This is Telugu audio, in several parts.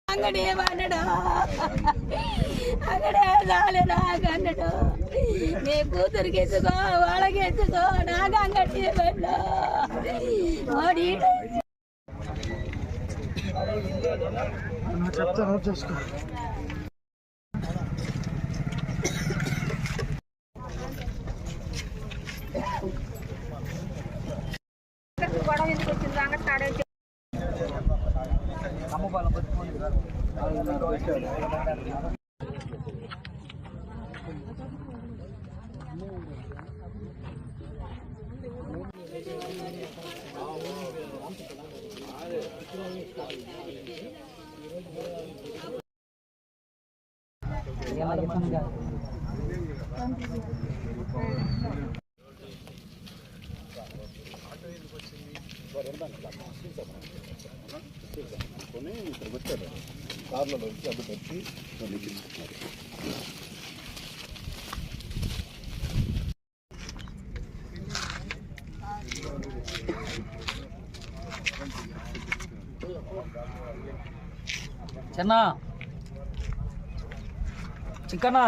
అంగడి ఏమన్నాడు అక్కడే చాలు నాకు అన్నాడు. నీ కూతురికి ఎత్తుకో వాళ్ళకి ఎత్తుకో నాకు అంగడి చెప్తాను చూసుకో. గొడవ ఎందుకు వచ్చింది అంగడి కాడే ఇక్కడికి వచ్చారు కార్లలో వచ్చి అడ్డు పెట్టి చిన్న చిక్కనా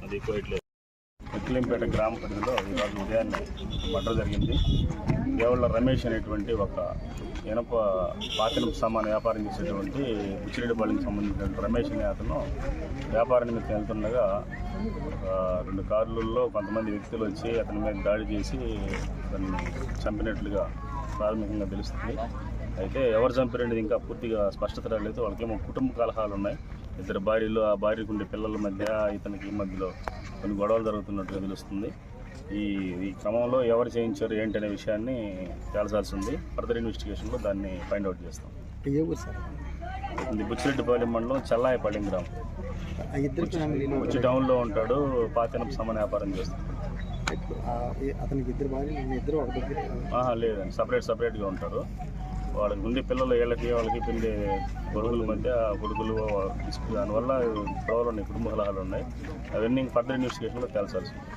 అది కోయట్లేదు. ముక్కిలింపేట గ్రామ పరిధిలో ఈరోజు ఉదయాన్నే మర్డర్ జరిగింది. దేవుళ్ళ రమేష్ అనేటువంటి ఒక ఇనప పాతినపు సామాన్ వ్యాపారం చేసేటువంటి బుచ్చిరెడ్డిపల్లికి సంబంధించిన రమేష్ అనే అతను వ్యాపార నిమిత్తం వెళ్తుండగా 2 కార్లలో కొంతమంది వ్యక్తులు వచ్చి అతని మీద దాడి చేసి అతన్ని చంపినట్లుగా ప్రాథమికంగా తెలుస్తుంది. అయితే ఎవరు చంపినది ఇంకా పూర్తిగా స్పష్టత రాలేదు. వాళ్ళకేమో కుటుంబ కలహాలు ఉన్నాయి. 2 భార్యలు, ఆ భార్యకు ఉండే పిల్లల మధ్య ఇతనికి ఈ మధ్యలో కొన్ని గొడవలు జరుగుతున్నట్టుగా తెలుస్తుంది. ఈ క్రమంలో ఎవరు చేయించారు ఏంటి అనే విషయాన్ని తేల్చాల్సి ఉంది. ఫర్దర్ ఇన్వెస్టిగేషన్లో దాన్ని ఫైండ్ అవుట్ చేస్తాం. ఇది బుచ్చిరెడ్డిపల్లి మండలం చల్లాయపల్లి గ్రామం. బుచ్చి టౌన్లో ఉంటాడు. పాతినపు సామాన్ వ్యాపారం చేస్తాడు. లేదండి, సపరేట్గా ఉంటారు. వాళ్ళకి ఉండే పిల్లలు వాళ్ళకి పిండే కొడుకుల మధ్య కొడుకులు దానివల్ల గొడవలు ఉన్నాయి, కుటుంబ కలహాలు ఉన్నాయి. అవన్నీ ఫర్దర్ ఇన్వెస్టిగేషన్లో తేల్చాల్సి ఉంది.